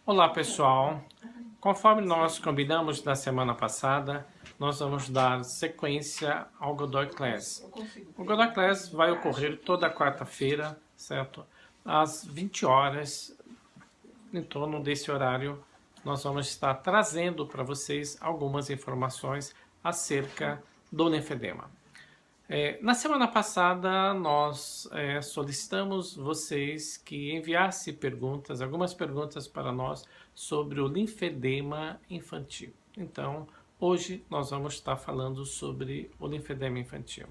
Olá pessoal, conforme nós combinamos na semana passada, nós vamos dar sequência ao Godoy Class. O Godoy Class vai ocorrer toda quarta-feira, certo? Às 20 horas, em torno desse horário, nós vamos estar trazendo para vocês algumas informações acerca do linfedema. Na semana passada, nós solicitamos vocês que enviassem perguntas, algumas perguntas para nós sobre o linfedema infantil. Então, hoje nós vamos estar falando sobre o linfedema infantil.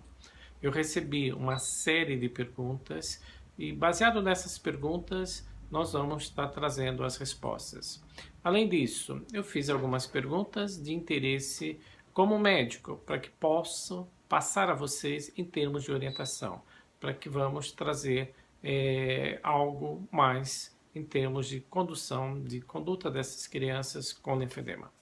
Eu recebi uma série de perguntas e, baseado nessas perguntas, nós vamos estar trazendo as respostas. Além disso, eu fiz algumas perguntas de interesse como médico, para que possa passar a vocês em termos de orientação, para que vamos trazer algo mais em termos de condução, de conduta dessas crianças com linfedema.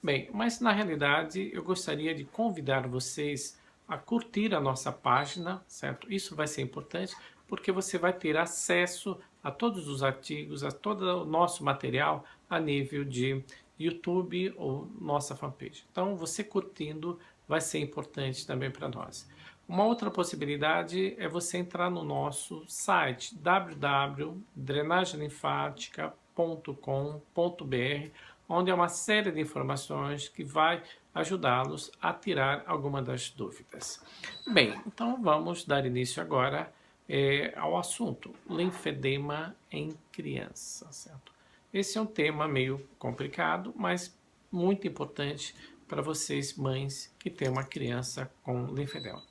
Bem, mas na realidade eu gostaria de convidar vocês a curtir a nossa página, certo? Isso vai ser importante porque você vai ter acesso a todos os artigos, a todo o nosso material a nível de YouTube ou nossa fanpage. Então, você curtindo vai ser importante também para nós. Uma outra possibilidade é você entrar no nosso site www.drenagemlinfática.com.br, onde há uma série de informações que vai ajudá-los a tirar alguma das dúvidas. Bem, então vamos dar início agora ao assunto, linfedema em criança, certo? Esse é um tema meio complicado, mas muito importante para vocês, mães, que têm uma criança com linfedema.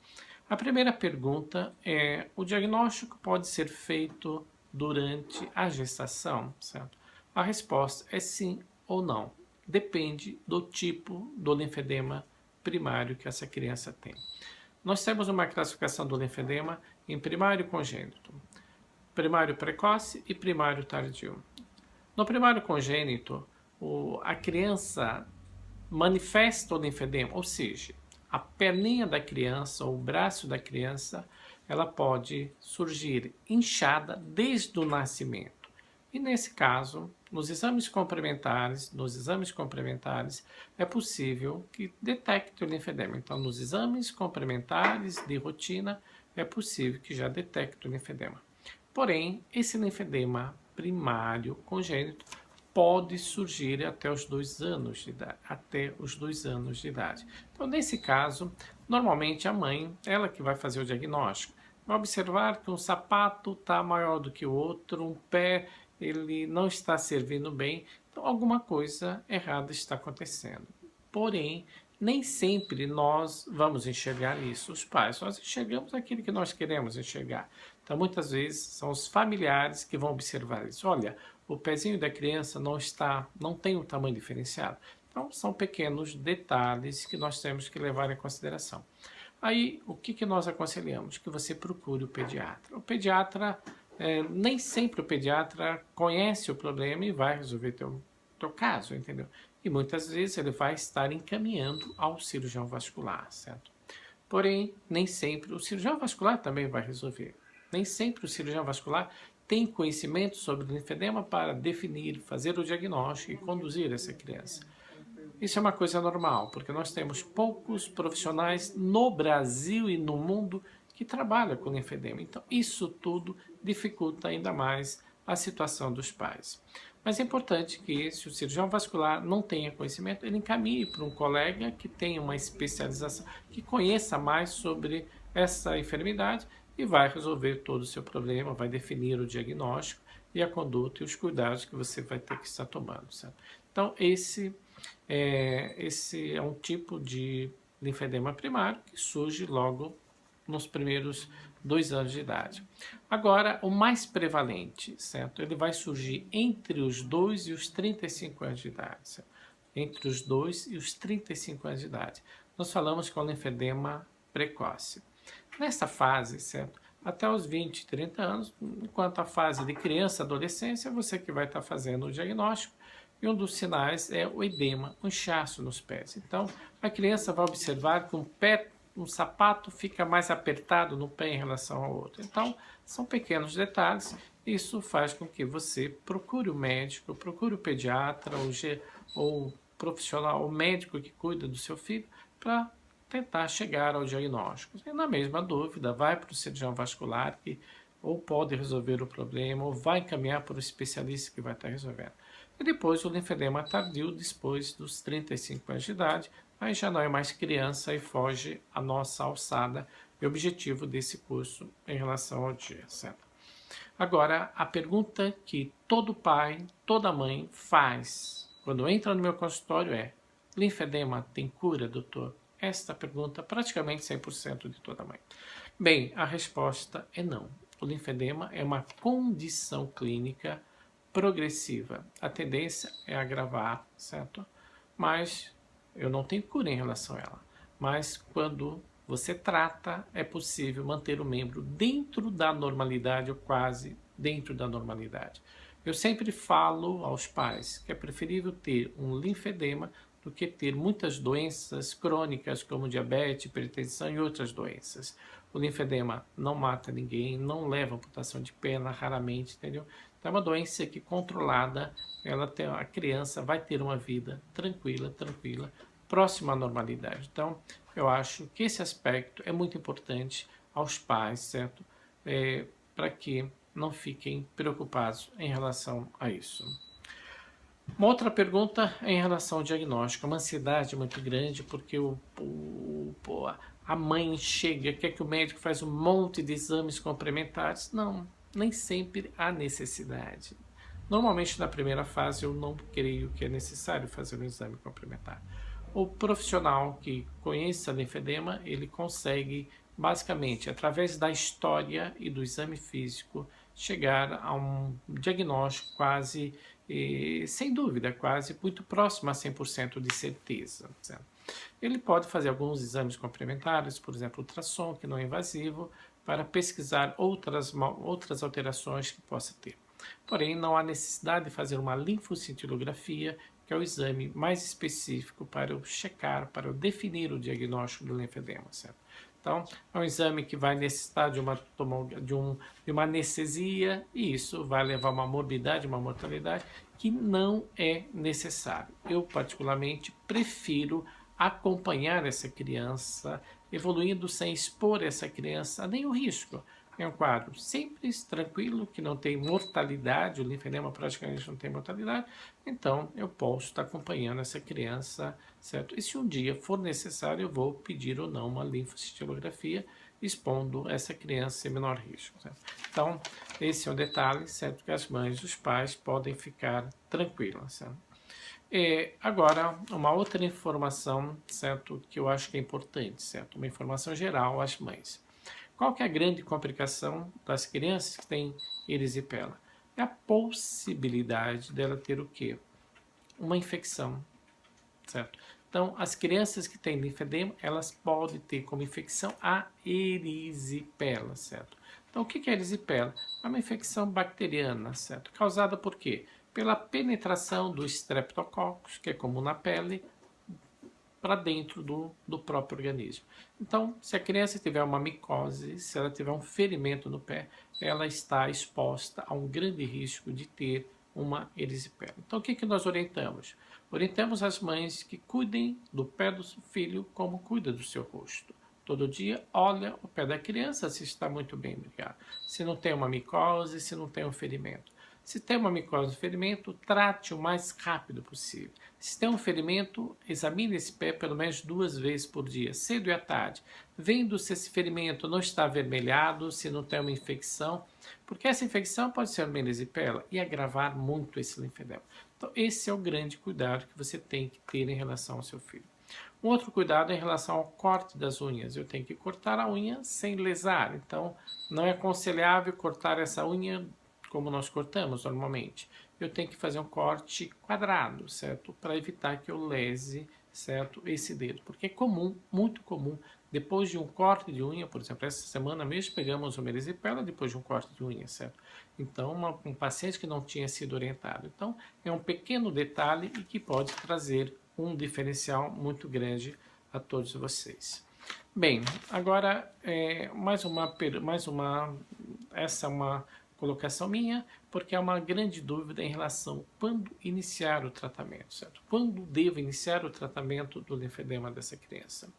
A primeira pergunta é: o diagnóstico pode ser feito durante a gestação, certo? A resposta é sim ou não. Depende do tipo do linfedema primário que essa criança tem. Nós temos uma classificação do linfedema em primário congênito, primário precoce e primário tardio. No primário congênito, a criança manifesta o linfedema, ou seja, a perninha da criança ou o braço da criança, ela pode surgir inchada desde o nascimento. E nesse caso, nos exames complementares, é possível que detecte o linfedema. Então, nos exames complementares de rotina, é possível que já detecte o linfedema. Porém, esse linfedema primário congênito pode surgir até os 2 anos de idade. Então, nesse caso, normalmente a mãe, ela que vai fazer o diagnóstico, vai observar que um sapato está maior do que o outro, um pé ele não está servindo bem, então alguma coisa errada está acontecendo. Porém, nem sempre nós vamos enxergar isso, os pais. Nós enxergamos aquilo que nós queremos enxergar. Então, muitas vezes, são os familiares que vão observar isso. Olha, o pezinho da criança não tem um tamanho diferenciado. Então, são pequenos detalhes que nós temos que levar em consideração. Aí, o que nós aconselhamos? Que você procure o pediatra. O pediatra, nem sempre o pediatra conhece o problema e vai resolver teu caso, entendeu? E muitas vezes ele vai estar encaminhando ao cirurgião vascular, certo? Porém, nem sempre o cirurgião vascular também vai resolver. Nem sempre o cirurgião vascular tem conhecimento sobre o linfedema para definir, fazer o diagnóstico e conduzir essa criança. Isso é uma coisa normal, porque nós temos poucos profissionais no Brasil e no mundo que trabalham com linfedema. Então, isso tudo dificulta ainda mais a situação dos pais. Mas é importante que, se o cirurgião vascular não tenha conhecimento, ele encaminhe para um colega que tenha uma especialização, que conheça mais sobre essa enfermidade e vai resolver todo o seu problema, vai definir o diagnóstico e a conduta e os cuidados que você vai ter que estar tomando, certo? Então, esse é um tipo de linfedema primário que surge logo nos primeiros 2 anos de idade. Agora, o mais prevalente, certo? Ele vai surgir entre os 2 e os 35 anos de idade, certo? Entre os 2 e os 35 anos de idade. Nós falamos que é um linfedema precoce. Nessa fase, certo? Até os 20, 30 anos, enquanto a fase de criança, adolescência, você que vai estar fazendo o diagnóstico, e um dos sinais é o edema, o inchaço nos pés. Então, a criança vai observar que um sapato fica mais apertado no pé em relação ao outro. Então, são pequenos detalhes isso faz com que você procure o médico, procure o pediatra ou o profissional, o médico que cuida do seu filho, para tentar chegar ao diagnóstico. E na mesma dúvida, vai para o cirurgião vascular, que ou pode resolver o problema, ou vai encaminhar para o especialista que vai estar resolvendo. E depois o linfedema tardio, depois dos 35 anos de idade, aí já não é mais criança e foge à nossa alçada e objetivo desse curso em relação ao dia, certo? Agora, a pergunta que todo pai, toda mãe faz quando entra no meu consultório é: linfedema tem cura, doutor? Esta pergunta praticamente 100% de toda mãe. Bem, a resposta é não. O linfedema é uma condição clínica progressiva. A tendência é agravar, certo? Mas eu não tenho cura em relação a ela. Mas quando você trata, é possível manter o membro dentro da normalidade ou quase dentro da normalidade. Eu sempre falo aos pais que é preferível ter um linfedema do que ter muitas doenças crônicas como diabetes, hipertensão e outras doenças. O linfedema não mata ninguém, não leva amputação de perna, raramente, entendeu? Então é uma doença que controlada, a criança vai ter uma vida tranquila, próxima à normalidade. Então, eu acho que esse aspecto é muito importante aos pais, certo? Para que não fiquem preocupados em relação a isso. Uma outra pergunta é em relação ao diagnóstico. Uma ansiedade muito grande porque a mãe chega, quer que o médico faça um monte de exames complementares. Não, nem sempre há necessidade. Normalmente na primeira fase eu não creio que é necessário fazer um exame complementar. O profissional que conhece a linfedema, ele consegue basicamente, através da história e do exame físico, chegar a um diagnóstico quase, sem dúvida, quase muito próximo a 100% de certeza. Certo? Ele pode fazer alguns exames complementares, por exemplo, ultrassom, que não é invasivo, para pesquisar outras alterações que possa ter. Porém, não há necessidade de fazer uma linfocintilografia, que é o exame mais específico para eu checar, para eu definir o diagnóstico do linfedema, certo? Então, é um exame que vai necessitar de uma anestesia e isso vai levar a uma morbidade, uma mortalidade que não é necessário. Eu, particularmente, prefiro acompanhar essa criança evoluindo sem expor essa criança a nenhum risco. É um quadro simples, tranquilo, que não tem mortalidade, o linfedema praticamente não tem mortalidade, então eu posso estar acompanhando essa criança, certo? E se um dia for necessário, eu vou pedir ou não uma linfocintilografia, expondo essa criança em menor risco, certo? Então, esse é um detalhe, certo? Que as mães e os pais podem ficar tranquilas, certo? Agora, uma outra informação, certo? Que eu acho que é importante, certo? Uma informação geral às mães. Qual que é a grande complicação das crianças que têm erisipela? É a possibilidade dela ter o quê? Uma infecção, certo? Então, as crianças que têm linfedema, elas podem ter como infecção a erisipela, certo? Então, o que é erisipela? É uma infecção bacteriana, certo? Causada por quê? Pela penetração do Streptococcus, que é comum na pele, para dentro do próprio organismo. Então, se a criança tiver uma micose, se ela tiver um ferimento no pé, ela está exposta a um grande risco de ter uma erisipela. Então, o que nós orientamos? Orientamos as mães que cuidem do pé do filho como cuida do seu rosto. Todo dia, olha o pé da criança se está muito bem ligado. Se não tem uma micose, se não tem um ferimento. Se tem uma micose ou ferimento, trate o mais rápido possível. Se tem um ferimento, examine esse pé pelo menos 2 vezes por dia, cedo e à tarde, vendo se esse ferimento não está avermelhado, se não tem uma infecção, porque essa infecção pode ser uma erisipela e agravar muito esse linfedema. Então, esse é o grande cuidado que você tem que ter em relação ao seu filho. Um outro cuidado é em relação ao corte das unhas. Eu tenho que cortar a unha sem lesar, então não é aconselhável cortar essa unha como nós cortamos normalmente. Eu tenho que fazer um corte quadrado, certo? Para evitar que eu lese, certo? Esse dedo. Porque é comum, muito comum, depois de um corte de unha, por exemplo, essa semana mesmo pegamos uma erisipela depois de um corte de unha, certo? Então, um paciente que não tinha sido orientado. Então, é um pequeno detalhe e que pode trazer um diferencial muito grande a todos vocês. Bem, agora, essa é uma colocação minha, porque é uma grande dúvida em relação quando iniciar o tratamento, certo? Quando devo iniciar o tratamento do linfedema dessa criança?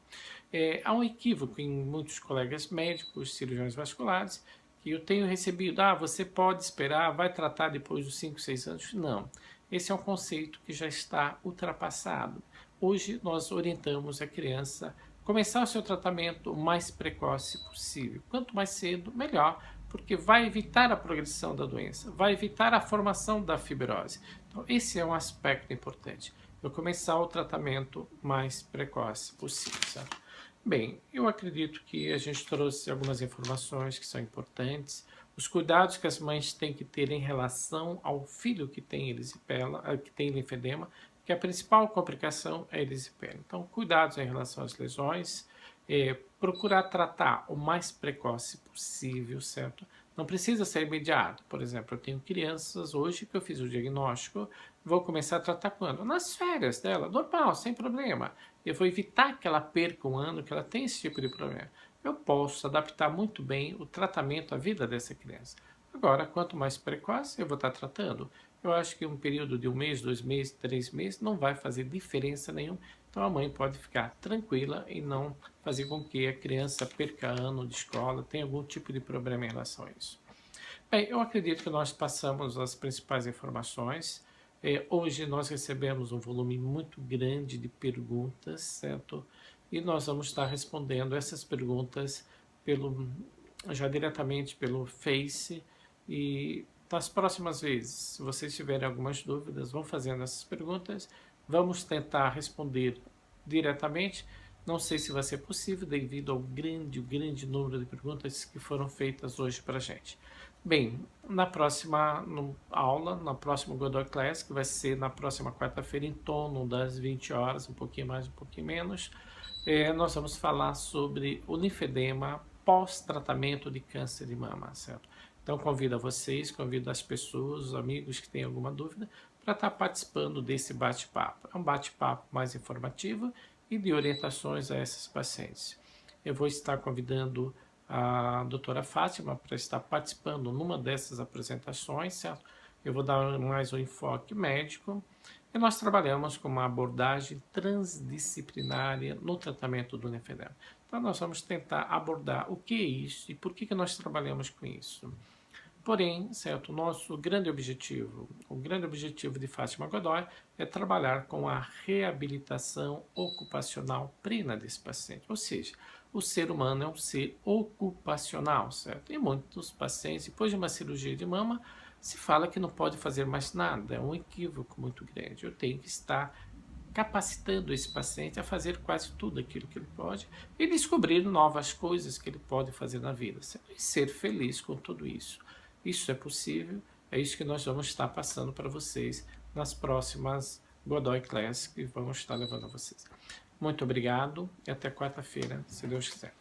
Há um equívoco em muitos colegas médicos, cirurgiões vasculares, que eu tenho recebido, você pode esperar, vai tratar depois dos 5, 6 anos. Não, esse é um conceito que já está ultrapassado. Hoje nós orientamos a criança a começar o seu tratamento o mais precoce possível. Quanto mais cedo, melhor, porque vai evitar a progressão da doença, vai evitar a formação da fibrose. Então, esse é um aspecto importante. Eu começar o tratamento mais precoce possível, certo? Bem, eu acredito que a gente trouxe algumas informações que são importantes, os cuidados que as mães têm que ter em relação ao filho que tem erisipela, que tem linfedema, que a principal complicação é a erisipela. Então, cuidados em relação às lesões, procurar tratar o mais precoce possível, certo? Não precisa ser imediato. Por exemplo, eu tenho crianças hoje que eu fiz o diagnóstico, vou começar a tratar quando? Nas férias dela, normal, sem problema. Eu vou evitar que ela perca um ano, que ela tenha esse tipo de problema. Eu posso adaptar muito bem o tratamento à vida dessa criança. Agora, quanto mais precoce eu vou estar tratando, eu acho que um período de 1 mês, 2 meses, 3 meses não vai fazer diferença nenhuma. Então a mãe pode ficar tranquila e não fazer com que a criança perca ano de escola, tenha algum tipo de problema em relação a isso. Bem, eu acredito que nós passamos as principais informações. Hoje nós recebemos um volume muito grande de perguntas, certo? E nós vamos estar respondendo essas perguntas já diretamente pelo Face. E nas próximas vezes, se vocês tiverem algumas dúvidas, vão fazendo essas perguntas. Vamos tentar responder diretamente. Não sei se vai ser possível devido ao grande número de perguntas que foram feitas hoje para a gente. Bem, na próxima aula, na próxima Godoy Class, que vai ser na próxima quarta-feira, em torno das 20 horas, um pouquinho mais, um pouquinho menos, nós vamos falar sobre o linfedema pós-tratamento de câncer de mama, certo? Então, convido a vocês, convido as pessoas, os amigos que têm alguma dúvida, para estar participando desse bate-papo. É um bate-papo mais informativo e de orientações a esses pacientes. Eu vou estar convidando a doutora Fátima para estar participando numa dessas apresentações, certo? Eu vou dar mais um enfoque médico e nós trabalhamos com uma abordagem transdisciplinária no tratamento do linfedema. Então nós vamos tentar abordar o que é isso e por que nós trabalhamos com isso. Porém, certo, o nosso grande objetivo, o grande objetivo de Fátima Godoy é trabalhar com a reabilitação ocupacional plena desse paciente. Ou seja, o ser humano é um ser ocupacional, certo? E muitos pacientes, depois de uma cirurgia de mama, se fala que não pode fazer mais nada. É um equívoco muito grande. Eu tenho que estar capacitando esse paciente a fazer quase tudo aquilo que ele pode e descobrir novas coisas que ele pode fazer na vida, certo? E ser feliz com tudo isso. Isso é possível, é isso que nós vamos estar passando para vocês nas próximas Godoy Class que vamos estar levando a vocês. Muito obrigado e até quarta-feira, se Deus quiser.